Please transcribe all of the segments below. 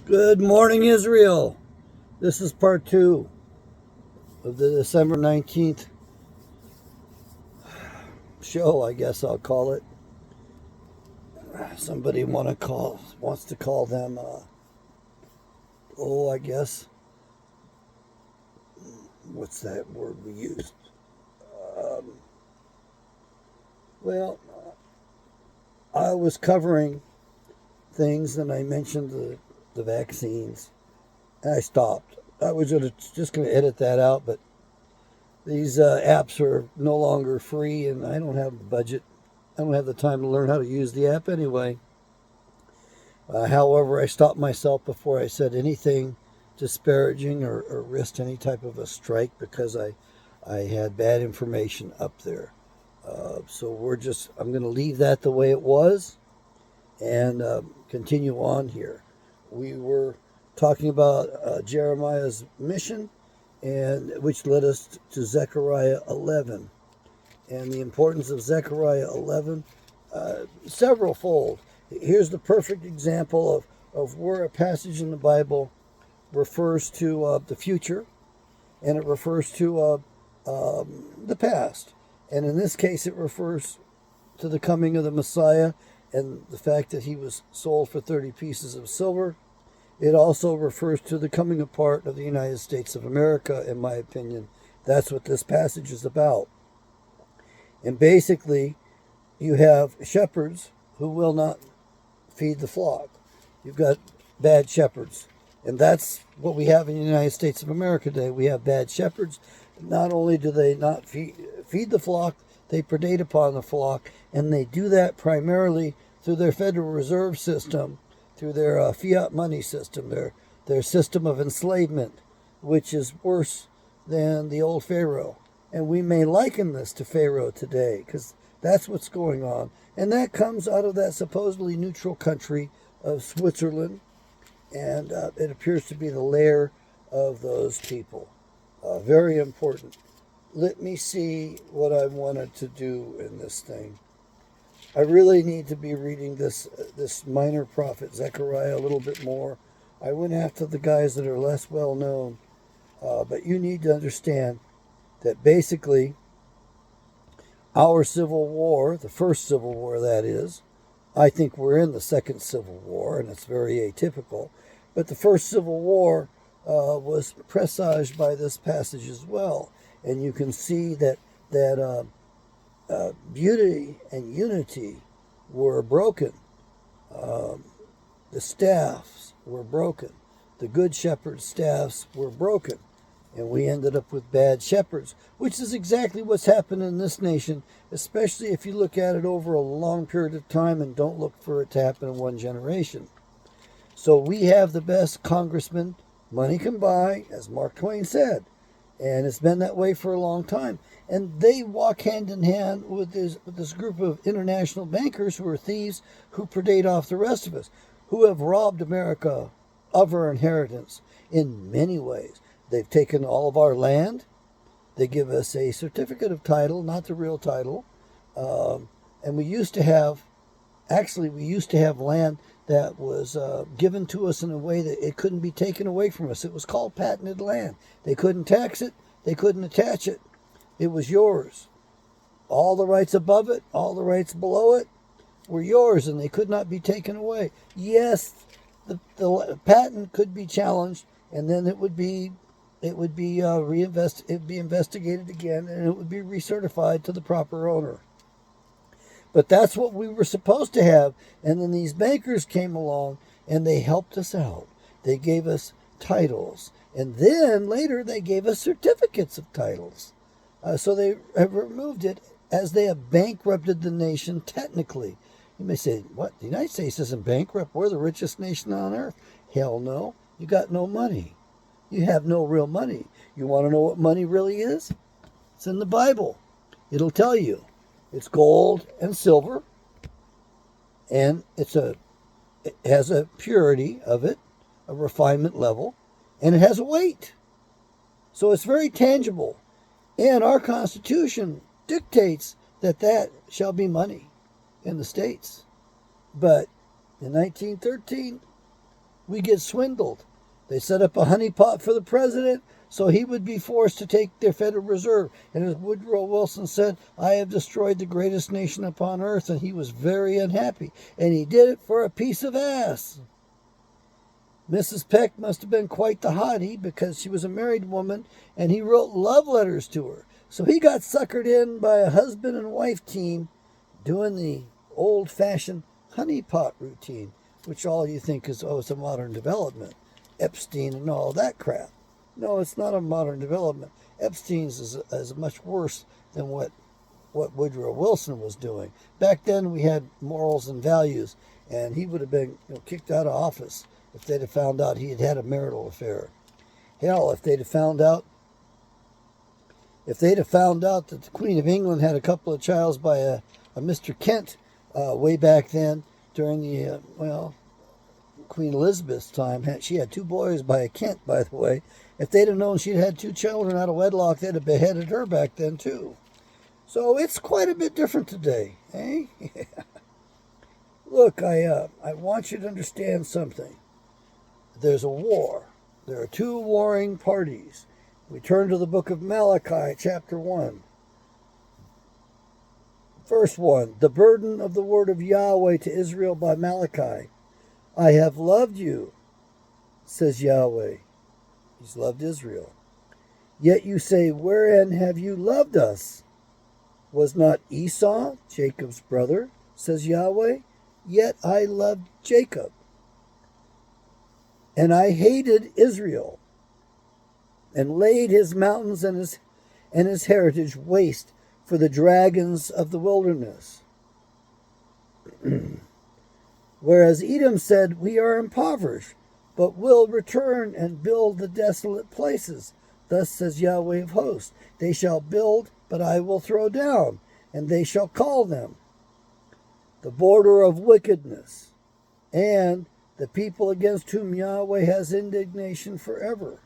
Good morning, Israel. This is part two of the December 19th show, I guess I'll call it. Somebody wants to call them, I guess, what's that word we used? Um, well, I was covering things and I mentioned the vaccines and I stopped. I was just going to edit that out, but these apps are no longer free, and I don't have the budget. I don't have the time to learn how to use the app anyway. However, I stopped myself before I said anything disparaging or risked any type of a strike because I had bad information up there. So I'm going to leave that the way it was and continue on here. We were talking about Jeremiah's mission, and which led us to Zechariah 11. And the importance of Zechariah 11, several fold. Here's the perfect example of where a passage in the Bible refers to the future and it refers to the past. And in this case, it refers to the coming of the Messiah and the fact that he was sold for 30 pieces of silver. It also refers to the coming apart of the United States of America, in my opinion. That's what this passage is about. And basically, you have shepherds who will not feed the flock. You've got bad shepherds. And that's what we have in the United States of America today. We have bad shepherds. Not only do they not feed the flock, they predate upon the flock. And they do that primarily through their Federal Reserve System, through their fiat money system, their system of enslavement, which is worse than the old Pharaoh. And we may liken this to Pharaoh today, because that's what's going on. And that comes out of that supposedly neutral country of Switzerland, and it appears to be the lair of those people. Very important. Let me see what I wanted to do in this thing. I really need to be reading this minor prophet Zechariah a little bit more. I went after the guys that are less well known, but you need to understand that basically our Civil War, the first Civil War that is, I think we're in the second Civil War, and it's very atypical, but the first Civil War was presaged by this passage as well, and you can see that beauty and unity were broken. The staffs were broken. The good shepherd's staffs were broken. And we ended up with bad shepherds, which is exactly what's happened in this nation, especially if you look at it over a long period of time and don't look for it to happen in one generation. So we have the best congressman money can buy, as Mark Twain said. And it's been that way for a long time. And they walk hand in hand with this group of international bankers who are thieves who predate off the rest of us, who have robbed America of our inheritance in many ways. They've taken all of our land. They give us a certificate of title, not the real title. And we used to have land that was given to us in a way that it couldn't be taken away from us. It was called patented land. They couldn't tax it. They couldn't attach it. It was yours. All the rights above it, all the rights below it were yours, and they could not be taken away. Yes, the patent could be challenged, and then it would be investigated again, and it would be recertified to the proper owner. But that's what we were supposed to have. And then these bankers came along and they helped us out. They gave us titles. And then later they gave us certificates of titles. So they have removed it as they have bankrupted the nation technically. You may say, what? The United States isn't bankrupt. We're the richest nation on earth. Hell no. You got no money. You have no real money. You want to know what money really is? It's in the Bible. It'll tell you. It's gold and silver, and it has a purity of it, a refinement level, and it has a weight. So it's very tangible. And our Constitution dictates that shall be money in the States. But in 1913, we get swindled. They set up a honeypot for the president so he would be forced to take their Federal Reserve. And as Woodrow Wilson said, I have destroyed the greatest nation upon earth, and he was very unhappy. And he did it for a piece of ass. Mrs. Peck must have been quite the hottie because she was a married woman, and he wrote love letters to her. So he got suckered in by a husband and wife team doing the old-fashioned honeypot routine, which all you think is, oh, it's a modern development. Epstein and all that crap. No, it's not a modern development. Epstein's is much worse than what Woodrow Wilson was doing. Back then we had morals and values, and he would have been kicked out of office if they'd have found out he had had a marital affair. Hell, if they'd have found out that the Queen of England had a couple of childs by a Mr. Kent way back then during the, Queen Elizabeth's time. She had 2 boys by a Kent, by the way. If they'd have known she'd had 2 children out of wedlock, they'd have beheaded her back then, too. So it's quite a bit different today, eh? Look, I want you to understand something. There's a war. There are 2 warring parties. We turn to the book of Malachi, chapter 1. Verse 1, the burden of the word of Yahweh to Israel by Malachi. I have loved you, says Yahweh. He's loved Israel. Yet you say, wherein have you loved us? Was not Esau Jacob's brother, says Yahweh? Yet I loved Jacob. And I hated Israel, and laid his mountains and his heritage waste for the dragons of the wilderness. Whereas Edom said, we are impoverished, but will return and build the desolate places. Thus says Yahweh of hosts, they shall build, but I will throw down, and they shall call them the border of wickedness, and the people against whom Yahweh has indignation forever.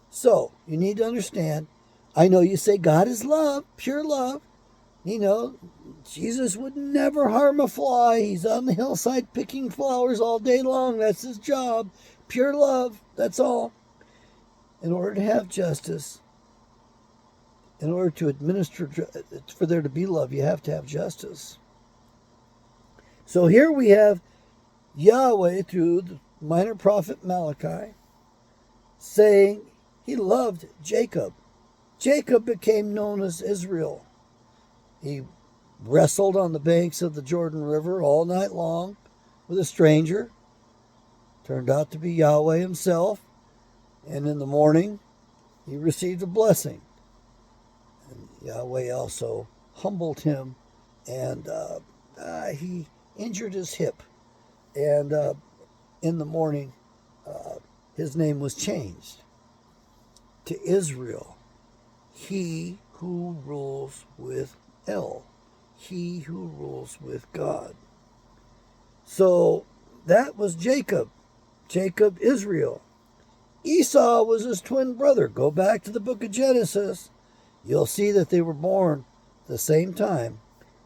So, you need to understand, I know you say God is love, pure love. Jesus would never harm a fly. He's on the hillside picking flowers all day long. That's his job. Pure love, that's all. In order to have justice, in order to administer, for there to be love, you have to have justice. So here we have Yahweh through the minor prophet Malachi saying he loved Jacob. Jacob became known as Israel. He wrestled on the banks of the Jordan River all night long with a stranger. Turned out to be Yahweh himself. And in the morning, he received a blessing. And Yahweh also humbled him, and he injured his hip. And in the morning, his name was changed to Israel, he who rules with El, he who rules with God. So that was Jacob, Israel. Esau was his twin brother. Go back to the book of Genesis. You'll see that they were born the same time.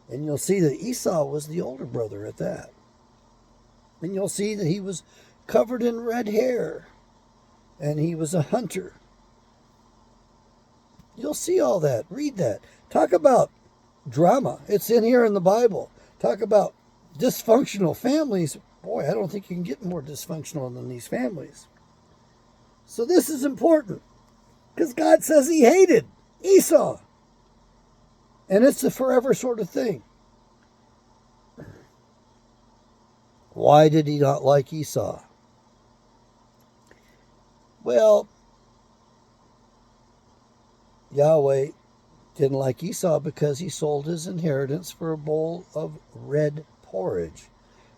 And you'll see that Esau was the older brother at that. And you'll see that he was covered in red hair. And he was a hunter. You'll see all that. Read that. Talk about drama. It's in here in the Bible. Talk about dysfunctional families. Boy, I don't think you can get more dysfunctional than these families. So this is important. Because God says he hated Esau. And it's a forever sort of thing. Why did he not like Esau? Well, Yahweh didn't like Esau because he sold his inheritance for a bowl of red porridge.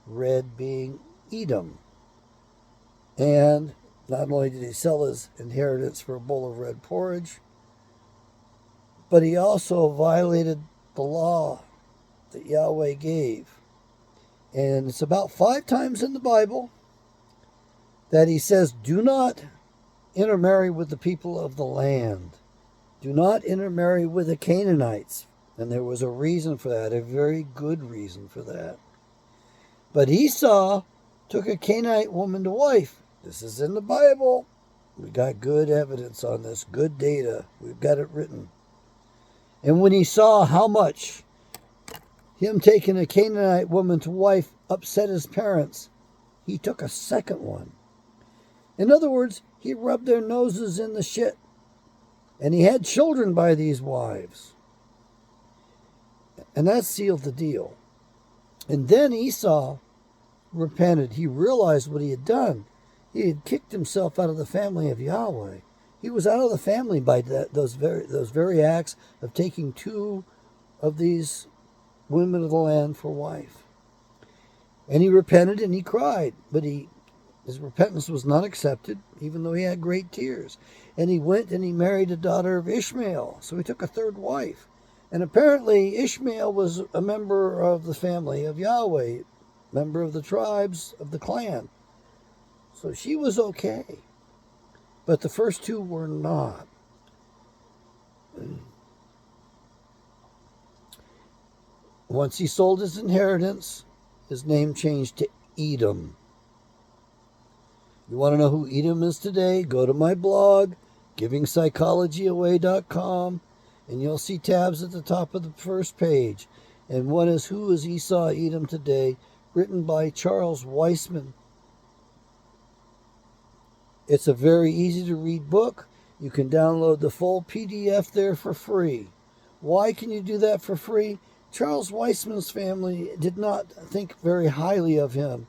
Red being Edom. And not only did he sell his inheritance for a bowl of red porridge, but he also violated the law that Yahweh gave. And it's about 5 times in the Bible that he says, do not intermarry with the people of the land. Do not intermarry with the Canaanites. And there was a reason for that, a very good reason for that. But Esau took a Canaanite woman to wife. This is in the Bible. We got good evidence on this, good data. We've got it written. And when he saw how much him taking a Canaanite woman to wife upset his parents, he took a second one. In other words, he rubbed their noses in the shit. And he had children by these wives. And that sealed the deal. And then Esau repented. He realized what he had done. He had kicked himself out of the family of Yahweh. He was out of the family by those very acts of taking two of these women of the land for wife. And he repented and he cried, but his repentance was not accepted, even though he had great tears. And he went and he married a daughter of Ishmael, so he took a third wife. And apparently Ishmael was a member of the family of Yahweh, member of the tribes of the clan. So she was okay. But the first two were not. Once he sold his inheritance, his name changed to Edom. You want to know who Edom is today? Go to my blog, givingpsychologyaway.com, and you'll see tabs at the top of the first page. And one is Who is Esau Edom Today, written by Charles Weissman. It's a very easy to read book. You can download the full PDF there for free. Why can you do that for free? Charles Weissman's family did not think very highly of him.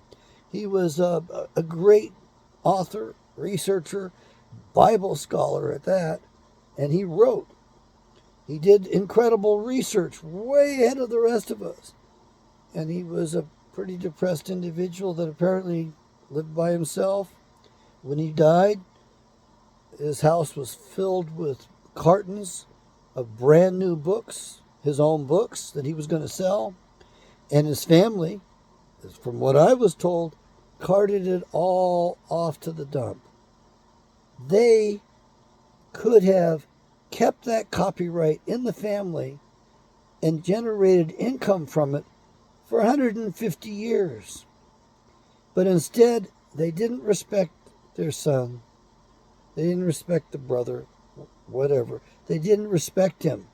He was a great author, researcher, Bible scholar at that, and he wrote. He did incredible research, way ahead of the rest of us. And he was a pretty depressed individual that apparently lived by himself. When he died, his house was filled with cartons of brand new books, his own books that he was going to sell. And his family, from what I was told, carted it all off to the dump. They could have kept that copyright in the family and generated income from it for 150 years. But instead, they didn't respect their son. They didn't respect the brother, whatever. They didn't respect him.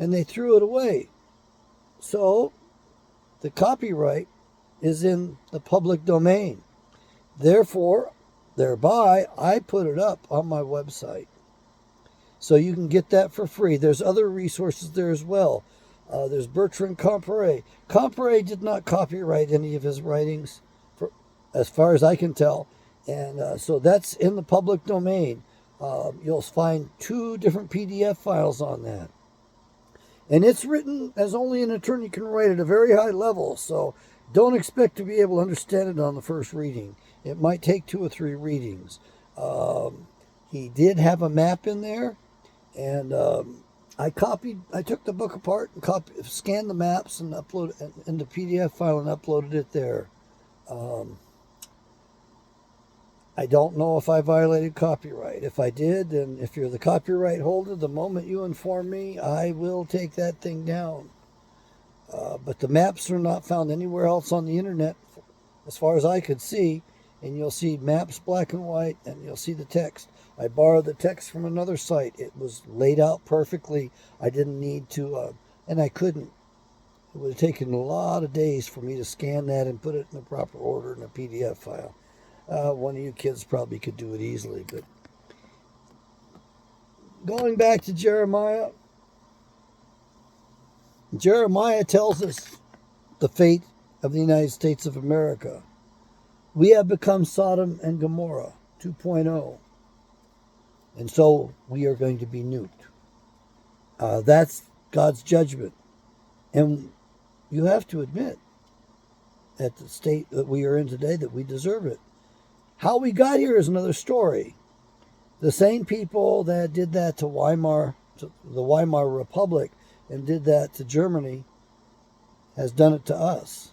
And they threw it away. So, the copyright is in the public domain. Therefore, thereby, I put it up on my website. So you can get that for free. There's other resources there as well. There's Bertrand Comparet. Comparet did not copyright any of his writings, as far as I can tell. And so that's in the public domain. You'll find 2 different PDF files on that. And it's written as only an attorney can write at a very high level. So don't expect to be able to understand it on the first reading. It might take 2 or 3 readings. He did have a map in there. And I took the book apart and scanned the maps and uploaded it in the PDF file and uploaded it there. I don't know if I violated copyright. If I did, then if you're the copyright holder, the moment you inform me, I will take that thing down. But the maps are not found anywhere else on the internet, as far as I could see. And you'll see maps black and white, and you'll see the text. I borrowed the text from another site. It was laid out perfectly. I didn't need to, and I couldn't. It would have taken a lot of days for me to scan that and put it in the proper order in a PDF file. One of you kids probably could do it easily. But going back to Jeremiah, Jeremiah tells us the fate of the United States of America. We have become Sodom and Gomorrah 2.0. And so we are going to be nuked. That's God's judgment. And you have to admit, at the state that we are in today, that we deserve it. How we got here is another story. The same people that did that to the Weimar Republic, and did that to Germany, has done it to us.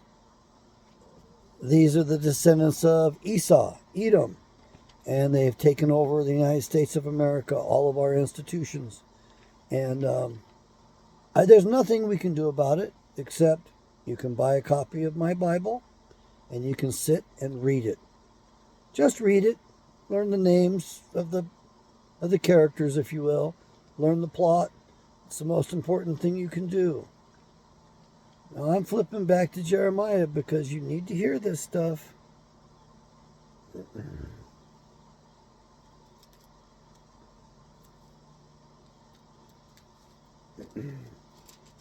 These are the descendants of Esau, Edom, and they've taken over the United States of America, all of our institutions. And there's nothing we can do about it, except you can buy a copy of my Bible, and you can sit and read it. Just read it. Learn the names of the characters, if you will. Learn the plot. It's the most important thing you can do. Now I'm flipping back to Jeremiah because you need to hear this stuff.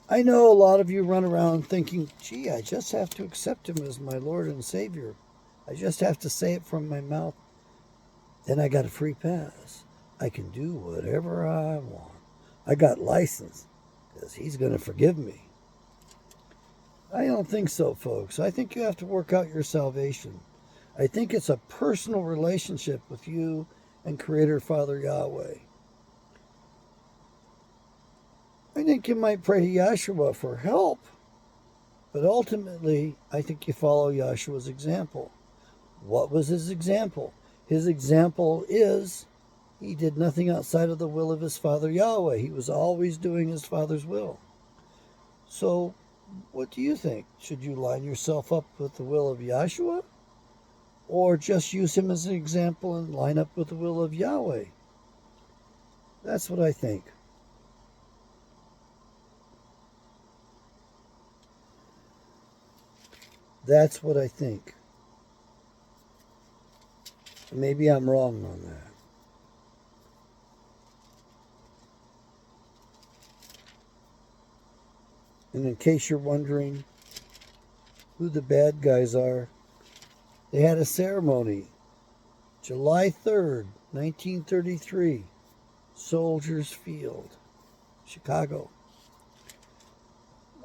I know a lot of you run around thinking, gee, I just have to accept him as my Lord and Savior. I just have to say it from my mouth. Then I got a free pass. I can do whatever I want. I got license because he's going to forgive me. I don't think so, folks. I think you have to work out your salvation. I think it's a personal relationship with you and Creator Father Yahweh. I think you might pray to Yahshua for help, but ultimately, I think you follow Yahshua's example. What was his example? His example is he did nothing outside of the will of his Father Yahweh. He was always doing his Father's will. So, what do you think? Should you line yourself up with the will of Yahshua? Or just use him as an example and line up with the will of Yahweh? That's what I think. That's what I think. Maybe I'm wrong on that. And in case you're wondering who the bad guys are, they had a ceremony, July 3rd, 1933, Soldiers Field, Chicago,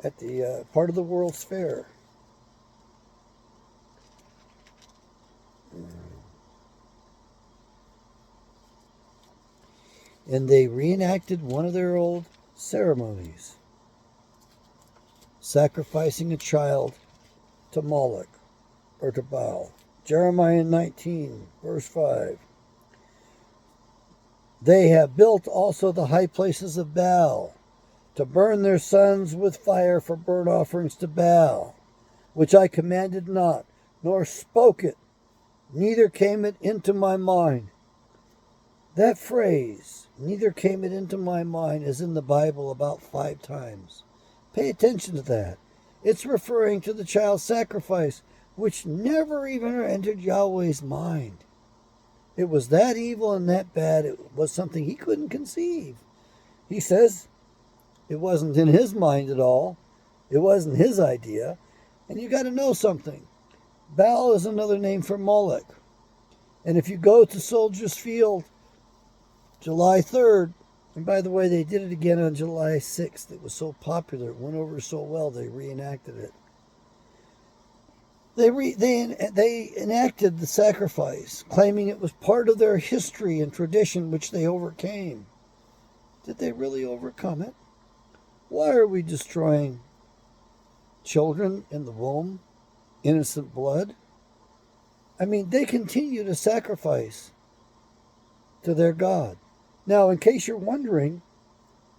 at the part of the World's Fair. And they reenacted one of their old ceremonies, sacrificing a child to Moloch or to Baal. Jeremiah 19, verse 5. They have built also the high places of Baal, to burn their sons with fire for burnt offerings to Baal, which I commanded not, nor spoke it, neither came it into my mind. That phrase, neither came it into my mind, is in the Bible about 5 times. Pay attention to that. It's referring to the child sacrifice, which never even entered Yahweh's mind. It was that evil and that bad, it was something he couldn't conceive. He says it wasn't in his mind at all. It wasn't his idea. And you got to know something. Baal is another name for Moloch. And if you go to Soldiers Field, July 3rd, and by the way, they did it again on July 6th. It was so popular, it went over so well, they reenacted it. They enacted the sacrifice, claiming it was part of their history and tradition, which they overcame. Did they really overcome it? Why are we destroying children in the womb? Innocent blood? I mean, they continue to sacrifice to their God. Now, in case you're wondering,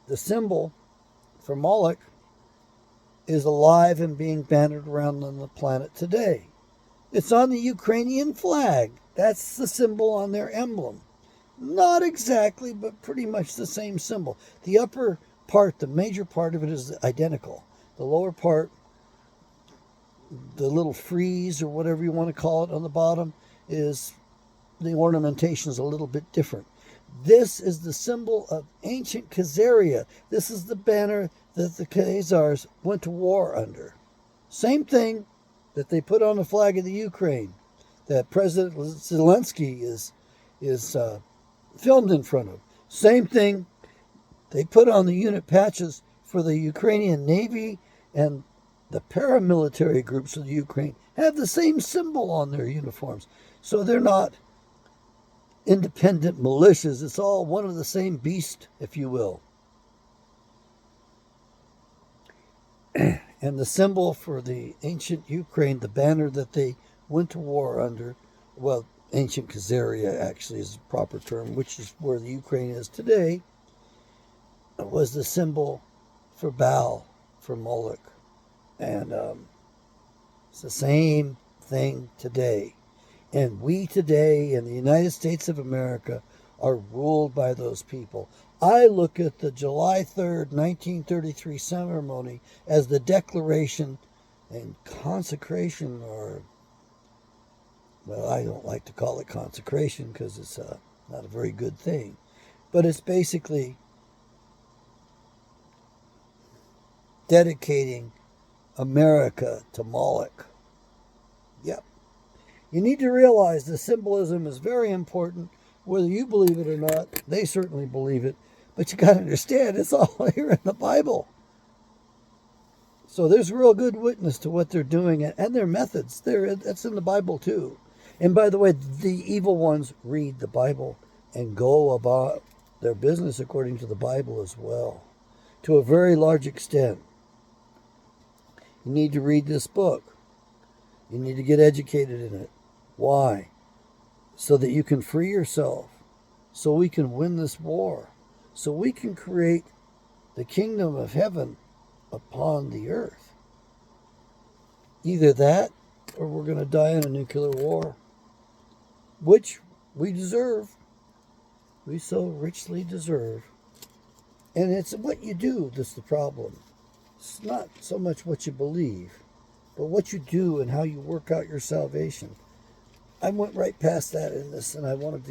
the symbol for Moloch is alive and being bannered around on the planet today. It's on the Ukrainian flag. That's the symbol on their emblem. Not exactly, but pretty much the same symbol. The upper part, the major part of it, is identical. The lower part, the little frieze or whatever you want to call it on the bottom, is the ornamentation is a little bit different. This is the symbol of ancient Khazaria. This is the banner that the Khazars went to war under. Same thing that they put on the flag of the Ukraine, that President Zelensky is filmed in front of. Same thing they put on the unit patches for the Ukrainian Navy, and the paramilitary groups of the Ukraine have the same symbol on their uniforms. So they're not independent militias. It's all one of the same beast, if you will. And the symbol for the ancient Ukraine, the banner that they went to war under, well, ancient Khazaria actually is the proper term, which is where the Ukraine is today, was the symbol for Baal, for Moloch. And it's the same thing today. And we today in the United States of America are ruled by those people. I look at the July 3rd, 1933 ceremony as the declaration and consecration, or, well, I don't like to call it consecration because it's not a very good thing. But it's basically dedicating America to Moloch. Yep. You need to realize the symbolism is very important. Whether you believe it or not, they certainly believe it. But you got to understand, it's all here in the Bible. So there's real good witness to what they're doing and their methods. That's in the Bible too. And by the way, the evil ones read the Bible and go about their business according to the Bible as well, to a very large extent. You need to read this book. You need to get educated in it. Why? So that you can free yourself, so we can win this war, so we can create the kingdom of heaven upon the earth. Either that, or we're going to die in a nuclear war, which we deserve. We so richly deserve. And it's what you do that's the problem. It's not so much what you believe, but what you do and how you work out your salvation. I went right past that in this, and I wanted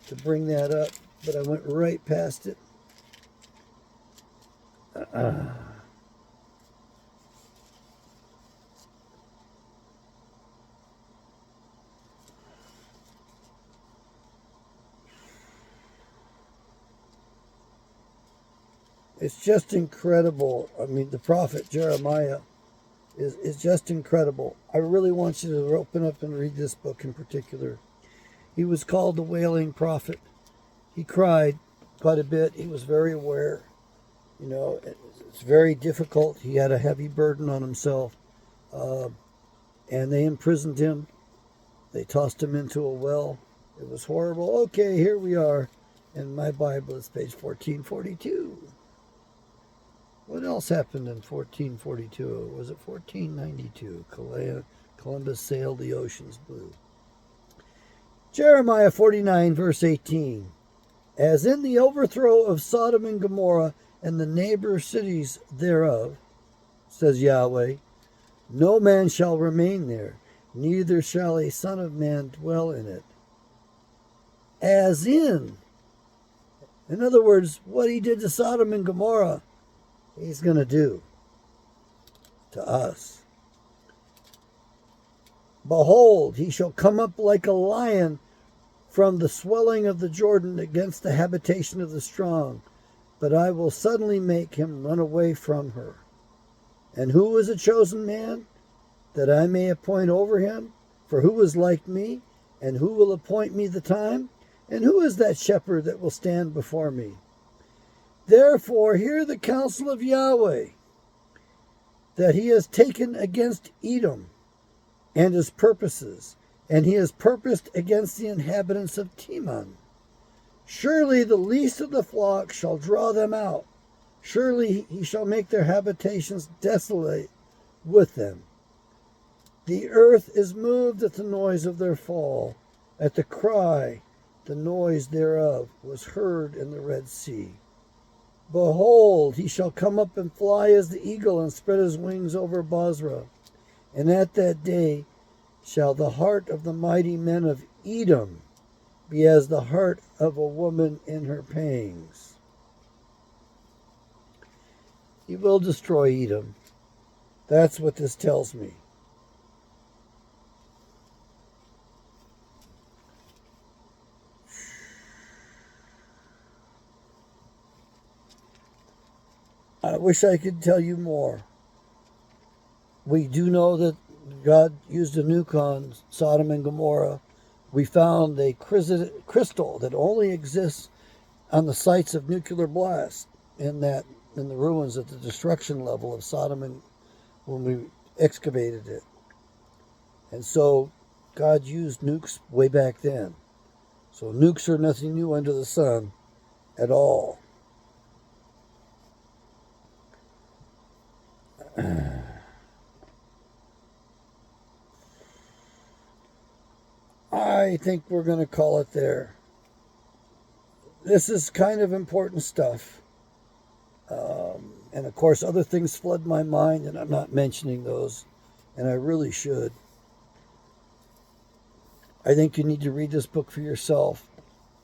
to bring that up, but I went right past it. It's just incredible. I mean, the prophet Jeremiah is just incredible. I really want you to open up and read this book in particular. He was called the wailing prophet. He cried quite a bit. He was very aware. You know, it's very difficult. He had a heavy burden on himself. And they imprisoned him. They tossed him into a well. It was horrible. Okay, here we are. In my Bible, it's page 1442. What else happened in 1442? Was it 1492? Columbus sailed the oceans blue. Jeremiah 49, verse 18. As in the overthrow of Sodom and Gomorrah and the neighbor cities thereof, says Yahweh, no man shall remain there, neither shall a son of man dwell in it. As in other words, what he did to Sodom and Gomorrah, he's going to do to us. Behold, he shall come up like a lion from the swelling of the Jordan against the habitation of the strong, but I will suddenly make him run away from her. And who is a chosen man, that I may appoint over him? For who is like me, and who will appoint me the time? And who is that shepherd that will stand before me? Therefore hear the counsel of Yahweh, that he has taken against Edom and his purposes, and he has purposed against the inhabitants of Teman. Surely the least of the flock shall draw them out. Surely he shall make their habitations desolate with them. The earth is moved at the noise of their fall. At the cry, the noise thereof was heard in the Red Sea. Behold, he shall come up and fly as the eagle and spread his wings over Bozrah. And at that day shall the heart of the mighty men of Edom be as the heart of a woman in her pangs. He will destroy Edom. That's what this tells me. I wish I could tell you more. We do know that God used a nuke on Sodom and Gomorrah. We found a crystal that only exists on the sites of nuclear blasts in the ruins at the destruction level of Sodom and when we excavated it. And so God used nukes way back then. So nukes are nothing new under the sun at all. I think we're going to call it there. This is kind of important stuff. And of course, other things flood my mind, and I'm not mentioning those, and I really should. I think you need to read this book for yourself.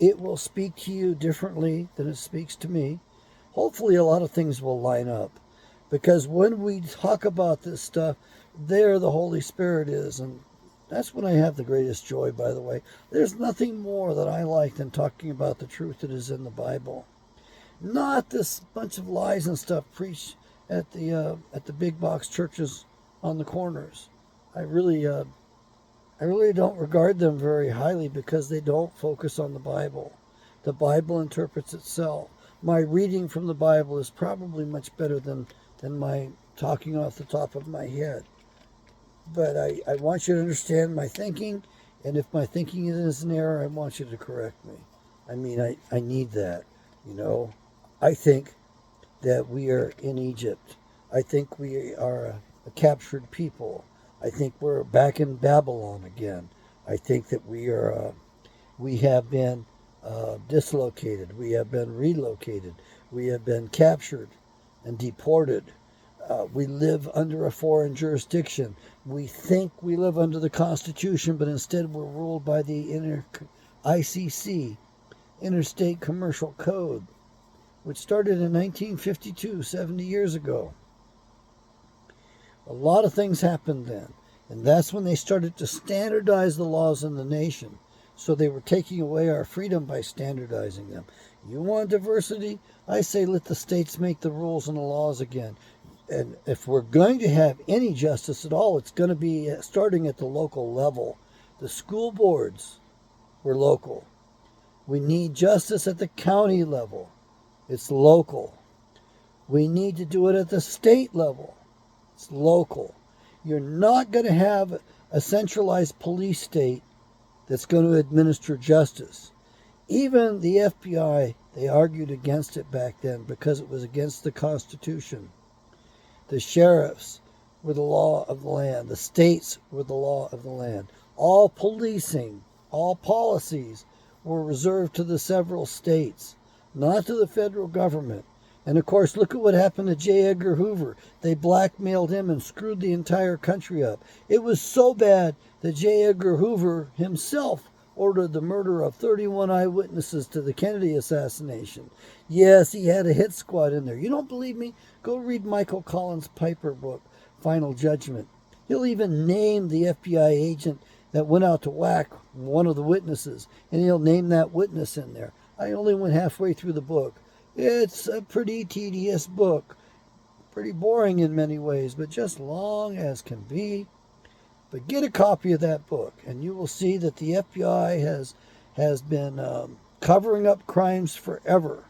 It will speak to you differently than it speaks to me. Hopefully, a lot of things will line up. Because when we talk about this stuff, there the Holy Spirit is. And that's when I have the greatest joy, by the way. There's nothing more that I like than talking about the truth that is in the Bible. Not this bunch of lies and stuff preached at the big box churches on the corners. I really don't regard them very highly because they don't focus on the Bible. The Bible interprets itself. My reading from the Bible is probably much better than my talking off the top of my head. But I want you to understand my thinking, and if my thinking is an error, I want you to correct me. I mean, I need that, you know. I think that we are in Egypt. I think we are a captured people. I think we're back in Babylon again. I think that we have been dislocated. We have been relocated. We have been captured and deported. We live under a foreign jurisdiction. We think we live under the Constitution, but instead we're ruled by the ICC, Interstate Commercial Code, which started in 1952, 70 years ago. A lot of things happened then, and that's when they started to standardize the laws in the nation. So they were taking away our freedom by standardizing them. You want diversity? I say let the states make the rules and the laws again. And if we're going to have any justice at all, it's going to be starting at the local level. The school boards were local. We need justice at the county level. It's local. We need to do it at the state level. It's local. You're not going to have a centralized police state that's going to administer justice. Even the FBI, they argued against it back then because it was against the Constitution. The sheriffs were the law of the land. The states were the law of the land. All policing, all policies were reserved to the several states, not to the federal government. And of course, look at what happened to J. Edgar Hoover. They blackmailed him and screwed the entire country up. It was so bad that J. Edgar Hoover himself ordered the murder of 31 eyewitnesses to the Kennedy assassination. Yes, he had a hit squad in there. You don't believe me? Go read Michael Collins' Piper book, Final Judgment. He'll even name the FBI agent that went out to whack one of the witnesses, and he'll name that witness in there. I only went halfway through the book. It's a pretty tedious book, pretty boring in many ways, but just long as can be. But get a copy of that book, and you will see that the FBI has been covering up crimes forever.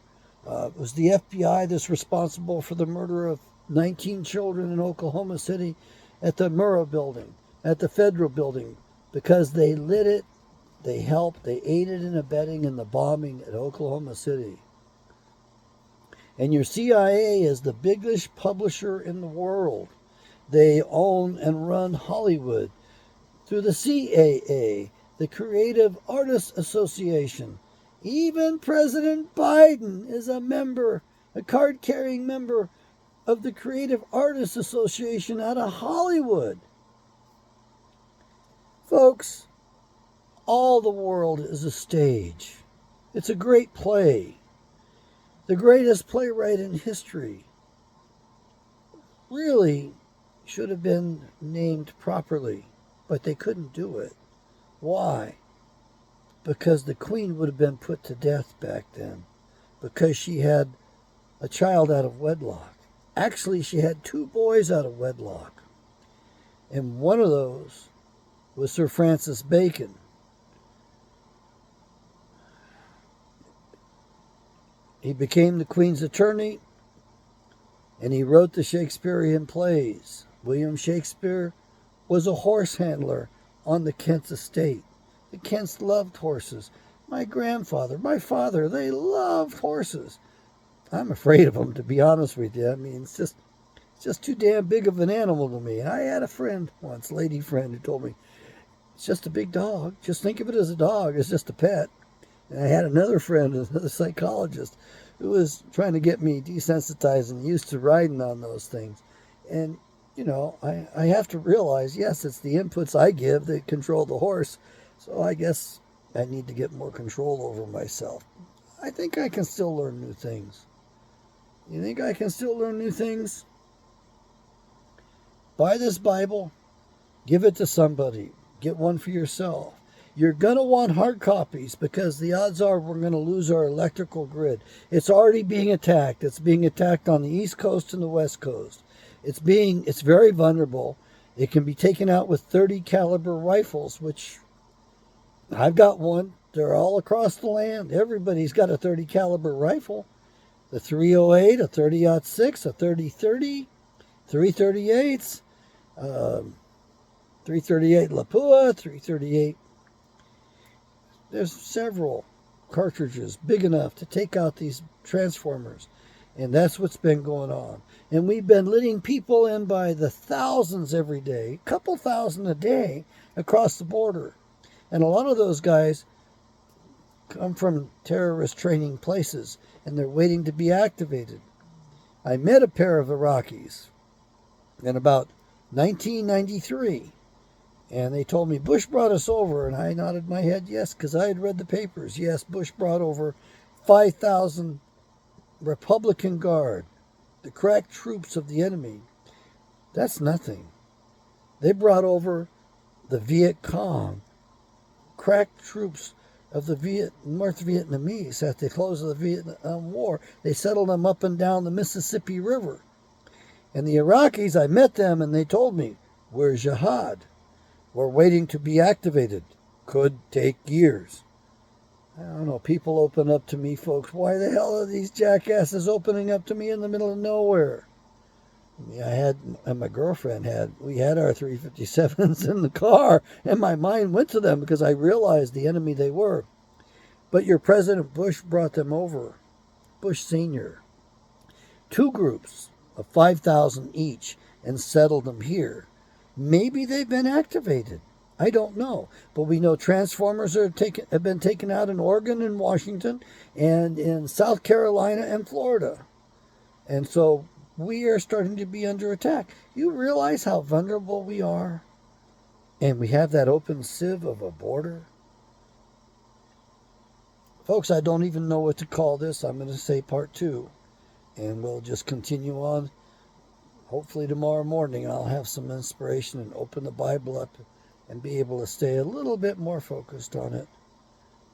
It was the FBI that's responsible for the murder of 19 children in Oklahoma City at the Murrah building, at the federal building, because they lit it, they helped, they aided and abetting in the bombing at Oklahoma City. And your CIA is the biggest publisher in the world. They own and run Hollywood through the CAA, the Creative Artists Association. Even President Biden is a member, a card-carrying member of the Creative Artists Association out of Hollywood. Folks, all the world is a stage. It's a great play. The greatest playwright in history really should have been named properly, but they couldn't do it. Why? Because the queen would have been put to death back then, because she had a child out of wedlock. Actually, she had 2 boys out of wedlock, and one of those was Sir Francis Bacon. He became the Queen's attorney, and he wrote the Shakespearean plays. William Shakespeare was a horse handler on the Kent's estate. The Kents loved horses. My grandfather, my father, they loved horses. I'm afraid of them, to be honest with you. I mean, it's just too damn big of an animal to me. I had a friend once, lady friend, who told me, It's just a big dog. Just think of it as a dog. It's just a pet. And I had another friend, another psychologist, who was trying to get me desensitized and used to riding on those things. And, I have to realize, yes, it's the inputs I give that control the horse. So I guess I need to get more control over myself. I think I can still learn new things. You think I can still learn new things? Buy this Bible, give it to somebody, get one for yourself. You're going to want hard copies because the odds are we're going to lose our electrical grid. It's already being attacked. It's being attacked on the East Coast and the West Coast. It's very vulnerable. It can be taken out with 30 caliber rifles, which I've got one. They're all across the land. Everybody's got a 30 caliber rifle. The 308, a 30-06, a 30-30, 338s, 338 Lapua, 338. There's several cartridges big enough to take out these transformers. And that's what's been going on. And we've been letting people in by the thousands every day, a couple thousand a day across the border. And a lot of those guys come from terrorist training places, and they're waiting to be activated. I met a pair of Iraqis in about 1993, and they told me, Bush brought us over, and I nodded my head yes, because I had read the papers. Yes, Bush brought over 5,000 Republican Guard, the crack troops of the enemy. That's nothing. They brought over the Viet Cong, crack troops of the North Vietnamese at the close of the Vietnam War. They settled them up and down the Mississippi River. And the Iraqis, I met them and they told me, we're jihad. We're waiting to be activated. Could take years. I don't know, people open up to me, folks. Why the hell are these jackasses opening up to me in the middle of nowhere? My girlfriend we had our 357s in the car, and my mind went to them because I realized the enemy they were. But your President Bush brought them over, Bush Sr., 2 groups of 5,000 each, and settled them here. Maybe they've been activated. I don't know. But we know transformers have been taken out in Oregon and Washington and in South Carolina and Florida. And so we are starting to be under attack. You realize how vulnerable we are? And we have that open sieve of a border. Folks, I don't even know what to call this. I'm going to say part 2. And we'll just continue on. Hopefully tomorrow morning I'll have some inspiration and open the Bible up and be able to stay a little bit more focused on it.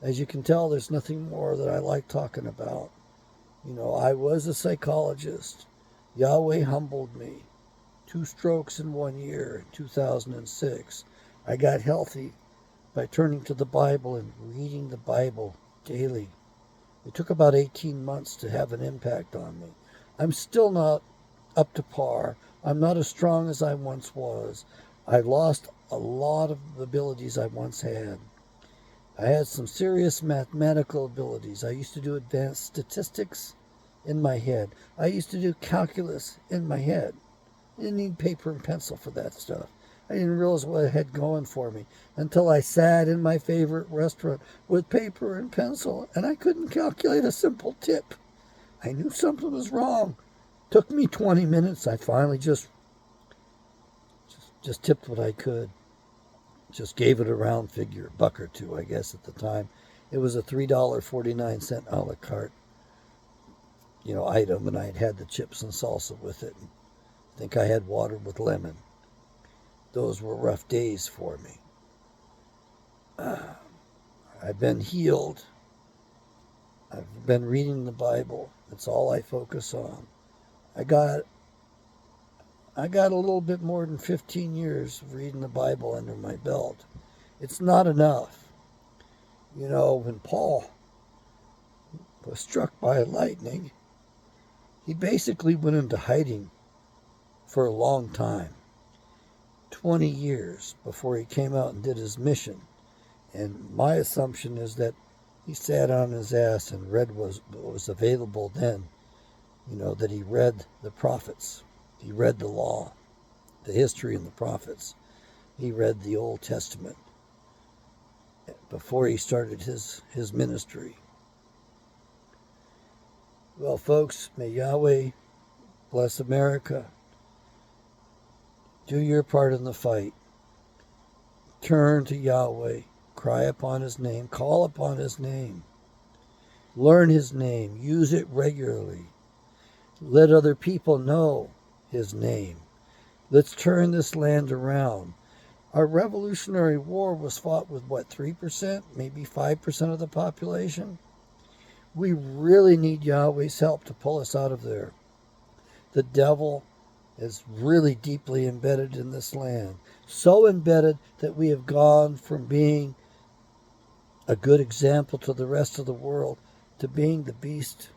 As you can tell, there's nothing more that I like talking about. I was a psychologist. Yahweh humbled me. 2 strokes in 1 year in 2006. I got healthy by turning to the Bible and reading the Bible daily. It took about 18 months to have an impact on me. I'm still not up to par. I'm not as strong as I once was. I lost a lot of the abilities I once had. I had some serious mathematical abilities. I used to do advanced statistics in my head. I used to do calculus in my head. I didn't need paper and pencil for that stuff. I didn't realize what I had going for me until I sat in my favorite restaurant with paper and pencil, and I couldn't calculate a simple tip. I knew something was wrong. Took me 20 minutes. I finally just tipped what I could. Just gave it a round figure, $1 or $2, I guess, at the time. It was a $3.49 a la carte, item, and I had the chips and salsa with it. I think I had water with lemon. Those were rough days for me. I've been healed. I've been reading the Bible. That's all I focus on. I got a little bit more than 15 years of reading the Bible under my belt. It's not enough. When Paul was struck by lightning, he basically went into hiding for a long time. 20 years before he came out and did his mission. And my assumption is that he sat on his ass and read what was available then. That he read the prophets. He read the law, the history and the prophets. He read the Old Testament. before he started his ministry. Well, folks, may Yahweh bless America. Do your part in the fight. Turn to Yahweh. Cry upon his name. Call upon his name. Learn his name. Use it regularly. Let other people know his name. Let's turn this land around. Our Revolutionary War was fought with, 3%, maybe 5% of the population? We really need Yahweh's help to pull us out of there. The devil is really deeply embedded in this land. So embedded that we have gone from being a good example to the rest of the world to being the beast.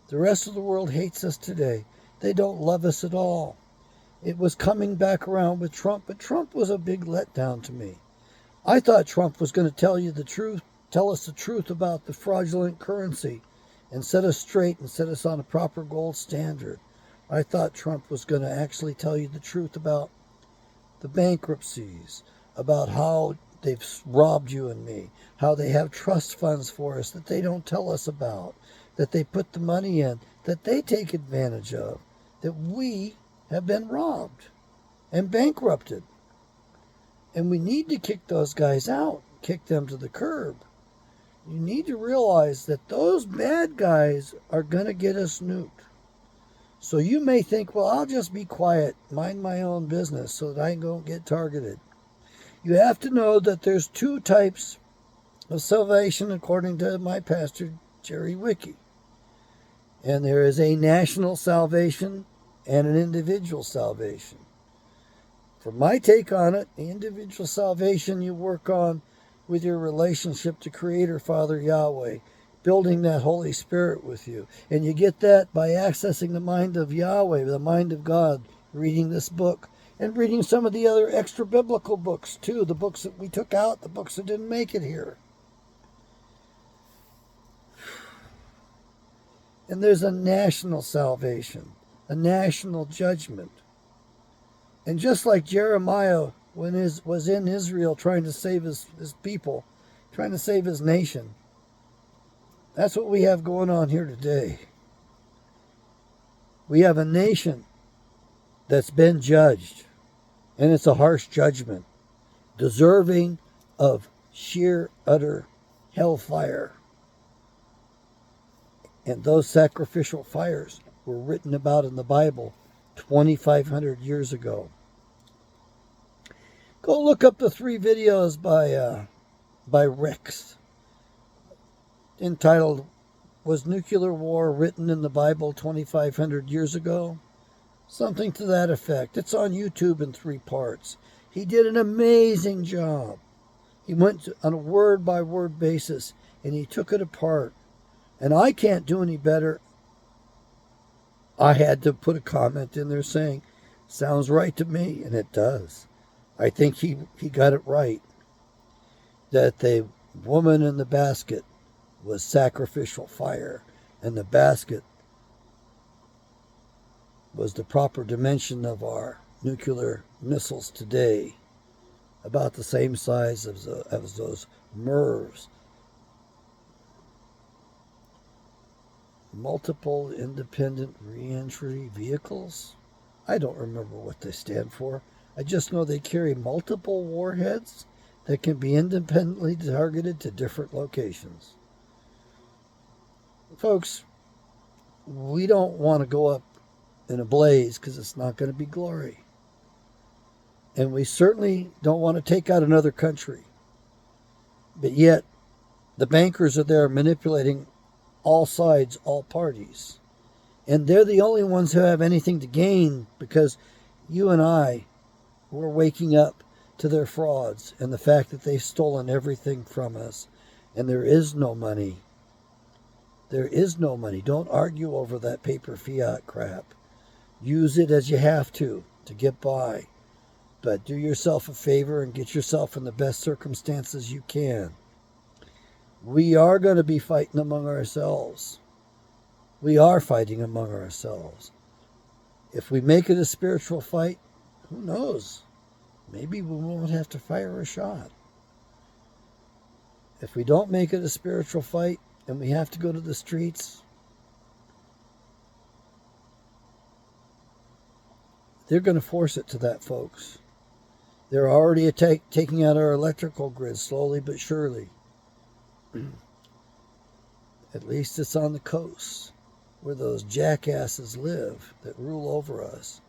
The rest of the world hates us today. They don't love us at all. It was coming back around with Trump, but Trump was a big letdown to me. I thought Trump was going to tell us the truth about the fraudulent currency and set us straight and set us on a proper gold standard. I thought Trump was going to actually tell you the truth about the bankruptcies, about how they've robbed you and me, how they have trust funds for us that they don't tell us about, that they put the money in, that they take advantage of, that we have been robbed and bankrupted. And we need to kick those guys out, kick them to the curb. You need to realize that those bad guys are going to get us nuked. So you may think, well, I'll just be quiet, mind my own business so that I don't get targeted. You have to know that there's two types of salvation according to my pastor, Jerry Wicke. And there is a national salvation and an individual salvation. For my take on it, the individual salvation you work on with your relationship to Creator Father Yahweh, building that Holy Spirit with you. And you get that by accessing the mind of Yahweh, the mind of God, reading this book, and reading some of the other extra biblical books too, the books that we took out, the books that didn't make it here. And there's a national salvation, a national judgment. And just like Jeremiah was in Israel trying to save his people, trying to save his nation, that's what we have going on here today. We have a nation that's been judged, and it's a harsh judgment, deserving of sheer, utter hellfire. And those sacrificial fires were written about in the Bible 2,500 years ago. Go look up the 3 videos by Rex entitled, Was Nuclear War Written in the Bible 2,500 Years Ago? Something to that effect. It's on YouTube in 3 parts. He did an amazing job. He went on a word-by-word basis, and he took it apart. And I can't do any better. I had to put a comment in there saying, sounds right to me, and it does. I think he got it right. That the woman in the basket was sacrificial fire, and the basket was the proper dimension of our nuclear missiles today, about the same size as those MIRVs. Multiple Independent Reentry Vehicles? I don't remember what they stand for. I just know they carry multiple warheads that can be independently targeted to different locations. Folks, we don't want to go up in a blaze because it's not going to be glory. And we certainly don't want to take out another country. But yet, the bankers are there manipulating all sides, all parties. And they're the only ones who have anything to gain, because you and I, we're waking up to their frauds and the fact that they've stolen everything from us. And there is no money. There is no money. Don't argue over that paper fiat crap. Use it as you have to get by. But do yourself a favor and get yourself in the best circumstances you can. We are going to be fighting among ourselves. We are fighting among ourselves. If we make it a spiritual fight, who knows? Maybe we won't have to fire a shot. If we don't make it a spiritual fight and we have to go to the streets, they're going to force it to that, folks. They're already taking out our electrical grid slowly but surely. At least it's on the coast where those jackasses live that rule over us.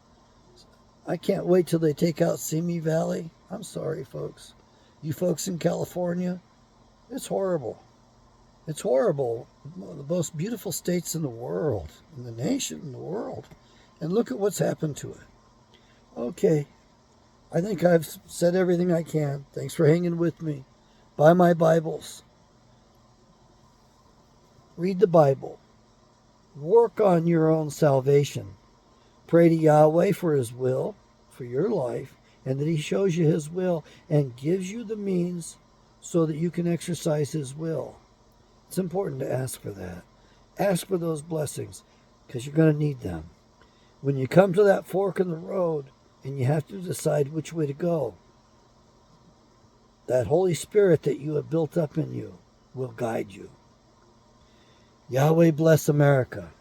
I can't wait till they take out Simi Valley. I'm sorry, folks. You folks in California, it's horrible. It's horrible. One of the most beautiful states in the world, in the nation, in the world. And look at what's happened to it. Okay. I think I've said everything I can. Thanks for hanging with me. Buy my Bibles. Read the Bible. Work on your own salvation. Pray to Yahweh for His will for your life, and that He shows you His will and gives you the means so that you can exercise His will. It's important to ask for that. Ask for those blessings because you're going to need them. When you come to that fork in the road and you have to decide which way to go, that Holy Spirit that you have built up in you will guide you. Yahweh bless America.